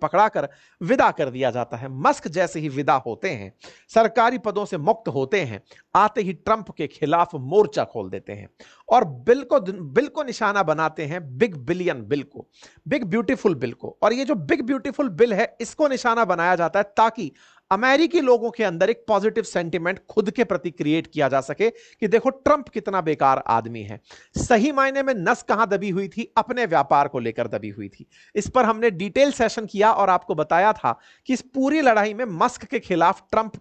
पकड़ाकर विदा कर दिया जाता है। मस्क जैसे ही विदा होते हैं, सरकारी पदों से मुक्त होते हैं, आते ही ट्रंप के खिलाफ मोर्चा खोल देते हैं और बिल को निशाना बनाते हैं बिग बिलियन बिल को, बिग ब्यूटीफुल बिल को। और ये जो बिग ब्यूटीफुल बिल है, इसको निशाना बनाया जाता है ताकि अमेरिकी लोगों के अंदर एक पॉजिटिव सेंटिमेंट खुद के प्रति क्रिएट किया जा सके कि देखो ट्रंप कितना बेकार आदमी है। सही मायने में नस कहां दबी हुई थी? अपने व्यापार को लेकर दबी हुई थी। इस पर हमने डिटेल सेशन किया और आपको बताया था कि इस पूरी लड़ाई में मस्क के खिलाफ ट्रंप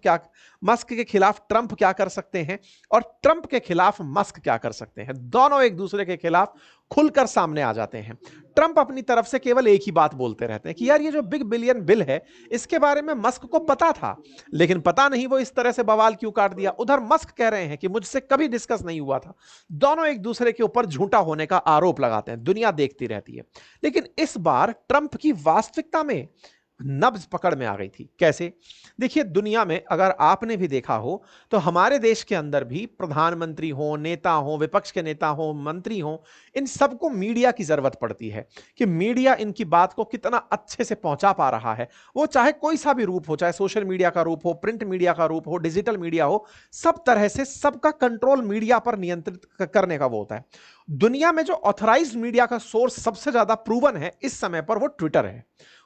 क्या कर सकते हैं और ट्रंप के खिलाफ मस्क क्या कर सकते हैं। दोनों एक दूसरे के खिलाफ खुलकर सामने आ जाते हैं। ट्रंप अपनी तरफ से केवल एक ही बात बोलते रहते हैं कि यार ये जो बिग बिलियन बिल है, इसके बारे में मस्क को पता था, लेकिन पता नहीं वो इस तरह से बवाल क्यों काट दिया। उधर मस्क कह रहे हैं कि मुझसे कभी डिस्कस नहीं हुआ था। दोनों एक दूसरे के ऊपर झूठा होने का आरोप लगाते हैं, दुनिया देखती रहती है। लेकिन इस बार ट्रंप की वास्तविकता में नब्ज पकड़ में आ गई थी। कैसे? देखिए, दुनिया में अगर आपने भी देखा हो तो हमारे देश के अंदर भी प्रधानमंत्री हो, नेता हो, विपक्ष के नेता हो, मंत्री हो, इन सबको मीडिया की जरूरत पड़ती है कि मीडिया इनकी बात को कितना अच्छे से पहुंचा पा रहा है। वो चाहे कोई सा भी रूप हो, चाहे सोशल मीडिया का रूप हो, प्रिंट मीडिया का रूप हो, डिजिटल मीडिया हो, सब तरह से सबका कंट्रोल मीडिया पर नियंत्रित करने का वो होता है। दुनिया में जो ऑथराइज्ड मीडिया का सोर्स सबसे ज्यादा प्रूवन है इस समय पर, वो ट्विटर है।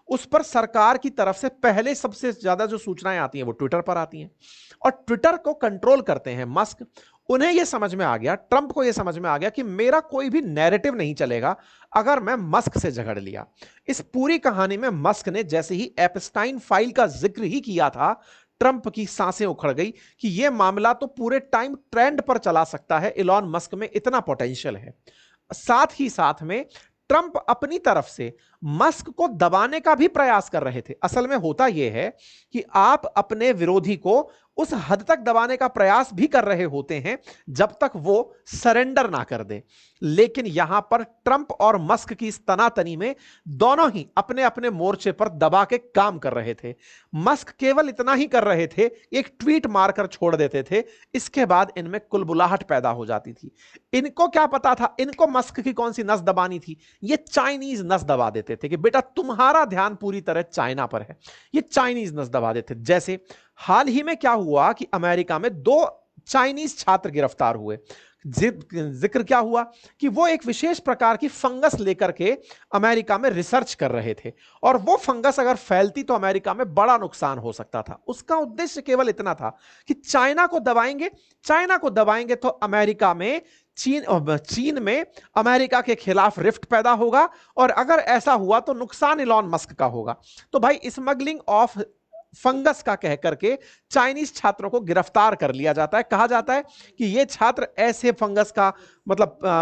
उस पर सरकार की तरफ से पहले सबसे ज्यादा जो सूचनाएं आती हैं वो ट्विटर पर आती हैं और ट्विटर को कंट्रोल करते हैं मस्क। उन्हें यह समझ में आ गया, ट्रंप को यह समझ में आ गया कि मेरा कोई भी नैरेटिव नहीं चलेगा अगर मैं मस्क से झगड़ लिया। इस पूरी कहानी में मस्क ने जैसे ही एप्स्टाइन फाइल का जिक्र ही किया था, ट्रंप की सांसें उखड़ गई कि यह मामला तो पूरे टाइम ट्रेंड पर चला सकता है, इलॉन मस्क में इतना पोटेंशियल है। साथ ही साथ में ट्रंप अपनी तरफ से मस्क को दबाने का भी प्रयास कर रहे थे। असल में होता यह है कि आप अपने विरोधी को उस हद तक दबाने का प्रयास भी कर रहे होते हैं जब तक वो सरेंडर ना कर दे। लेकिन यहां पर ट्रंप और मस्क की इस तनातनी में दोनों ही अपने अपने मोर्चे पर दबा के काम कर रहे थे। मस्क केवल इतना ही कर रहे थे, एक ट्वीट मारकर छोड़ देते थे, इसके बाद इनमें कुलबुलाहट पैदा हो जाती थी। इनको क्या पता था इनको मस्क की कौन सी नस दबानी थी? ये चाइनीज नस दबा देते थे कि बेटा तुम्हारा ध्यान पूरी तरह चाइना पर है। ये चाइनीज नस दबा देते। जैसे हाल ही में क्या हुआ कि अमेरिका में 2 चाइनीज छात्र गिरफ्तार हुए। जिक्र क्या हुआ कि वो एक विशेष प्रकार की फंगस लेकर के अमेरिका में रिसर्च कर रहे थे और वो फंगस अगर फैलती तो अमेरिका में बड़ा नुकसान हो सकता था। उसका उद्देश्य केवल इतना था कि चाइना को दबाएंगे तो अमेरिका में चीन में अमेरिका के खिलाफ रिफ्ट पैदा होगा और अगर ऐसा हुआ तो नुकसान इलॉन मस्क का होगा। तो भाई स्मगलिंग ऑफ फंगस का कह करके चाइनीज छात्रों को गिरफ्तार कर लिया जाता है। कहा जाता है कि ये छात्र ऐसे फंगस का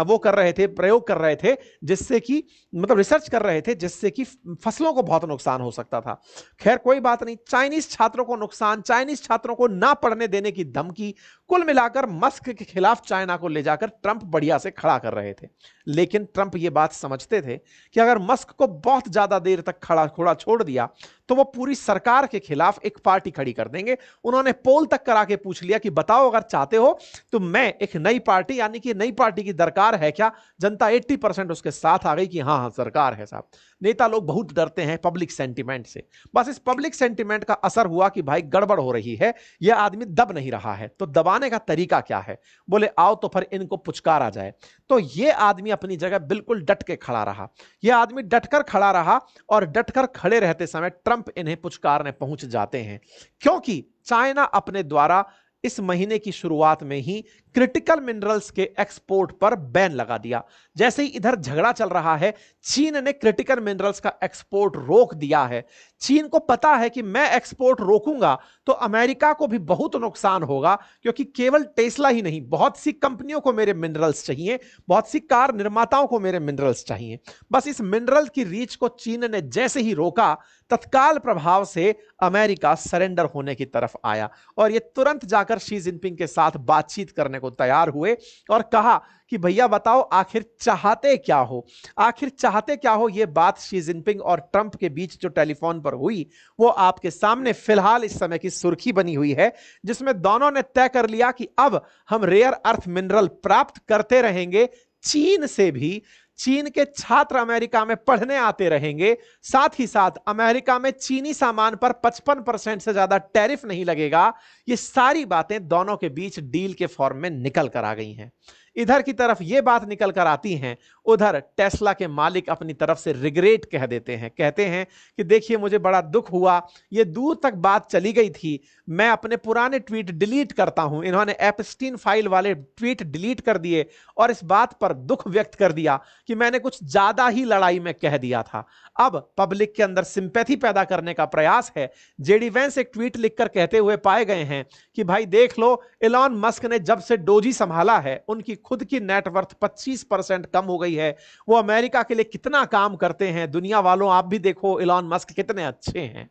वो कर रहे थे, प्रयोग कर रहे थे जिससे कि रिसर्च कर रहे थे जिससे कि फसलों को बहुत नुकसान हो सकता था। खैर कोई बात नहीं, चाइनीज छात्रों को नुकसान, चाइनीज छात्रों को ना पढ़ने देने की धमकी, कुल मिलाकर मस्क के खिलाफ चाइना को ले जाकर ट्रंप बढ़िया से खड़ा कर रहे थे। लेकिन ट्रंप ये बात समझते थे कि अगर मस्क को बहुत ज्यादा देर तक खड़ा छोड़ दिया तो वो पूरी सरकार के खिलाफ एक पार्टी खड़ी कर देंगे। उन्होंने पोल तक करा के पूछ लिया कि बताओ अगर चाहते हो तो मैं एक नई पार्टी, यानी कि नई पार्टी की दरकार है क्या? जनता 80% उसके साथ आ गई कि हाँ हाँ सरकार है साहब। नेता लोग बहुत डरते हैं पब्लिक सेंटिमेंट से। बस इस पब्लिक सेंटिमेंट का असर हुआ कि भाई गड़बड़ हो रही है, यह आदमी दब नहीं रहा है, तो दबाने का तरीका क्या है? बोले आओ तो फिर इनको पुचकारा जाए। तो यह आदमी अपनी जगह बिल्कुल डट के खड़ा रहा। यह आदमी डटकर खड़ा रहा और डटकर खड़े रहते समय ट्रंप इन्हें पुचकारने पहुंच जाते हैं, क्योंकि चाइना अपने द्वारा इस महीने की शुरुआत में ही क्रिटिकल मिनरल्स के एक्सपोर्ट पर बैन लगा दिया। जैसे ही इधर झगड़ा चल रहा है, चीन ने क्रिटिकल मिनरल्स का एक्सपोर्ट रोक दिया है। चीन को पता है कि मैं एक्सपोर्ट रोकूंगा तो अमेरिका को भी बहुत नुकसान होगा, क्योंकि केवल टेस्ला ही नहीं, बहुत सी कंपनियों को मेरे मिनरल्स चाहिए, बहुत सी कार निर्माताओं को मेरे मिनरल्स चाहिए। बस इस मिनरल की रीच को चीन ने जैसे ही रोका, तत्काल प्रभाव से अमेरिका सरेंडर होने की तरफ आया और यह तुरंत जाकर शी जिनपिंग के साथ बातचीत करने को तैयार हुए और कहा कि भैया बताओ आखिर चाहते क्या हो? आखिर चाहते क्या हो? यह बात शी जिनपिंग और ट्रंप के बीच जो टेलीफोन पर हुई वो आपके सामने फिलहाल इस समय की सुर्खी बनी हुई है, जिसमें दोनों ने तय कर लिया कि अब हम रेयर अर्थ मिनरल प्राप्त करते रहेंगे चीन से भी, चीन के छात्र अमेरिका में पढ़ने आते रहेंगे, साथ ही साथ अमेरिका में चीनी सामान पर 55% से ज्यादा टैरिफ नहीं लगेगा। ये सारी बातें दोनों के बीच डील के फॉर्म में निकल कर आ गई हैं। इधर की तरफ ये बात निकल कर आती हैं, उधर टेस्ला के मालिक अपनी तरफ से रिग्रेट कह देते हैं, कहते हैं कि देखिए मुझे बड़ा दुख हुआ, ये दूर तक बात चली गई थी, मैं अपने पुराने ट्वीट डिलीट करता हूं। इन्होंने एप्स्टीन फाइल वाले ट्वीट डिलीट कर दिए और इस बात पर दुख व्यक्त कर दिया कि मैंने कुछ ज्यादा ही लड़ाई में कह दिया था। अब पब्लिक के अंदर सिंपैथी पैदा करने का प्रयास है। जेडी वेंस एक ट्वीट लिखकर कहते हुए पाए गए हैं कि भाई देख लो, इलॉन मस्क ने जब से डोजी संभाला है उनकी खुद की नेटवर्थ 25% कम हो गई है। वो अमेरिका के लिए कितना काम करते हैं, दुनिया वालों आप भी देखो इलॉन मस्क कितने अच्छे हैं।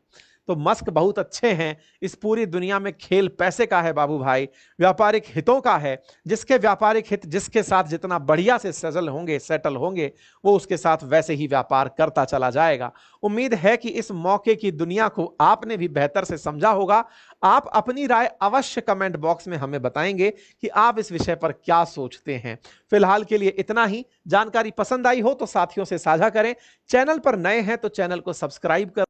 तो मस्क बहुत अच्छे हैं। इस पूरी दुनिया में खेल पैसे का है बाबू भाई, व्यापारिक हितों का है। जिसके व्यापारिक हित जिसके साथ जितना बढ़िया से सेटल होंगे वो उसके साथ वैसे ही व्यापार करता चला जाएगा। उम्मीद है कि इस मौके की दुनिया को आपने भी बेहतर से समझा होगा। आप अपनी राय अवश्य कमेंट बॉक्स में हमें बताएंगे कि आप इस विषय पर क्या सोचते हैं। फिलहाल के लिए इतना ही। जानकारी पसंद आई हो तो साथियों से साझा करें। चैनल पर नए हैं तो चैनल को सब्सक्राइब कर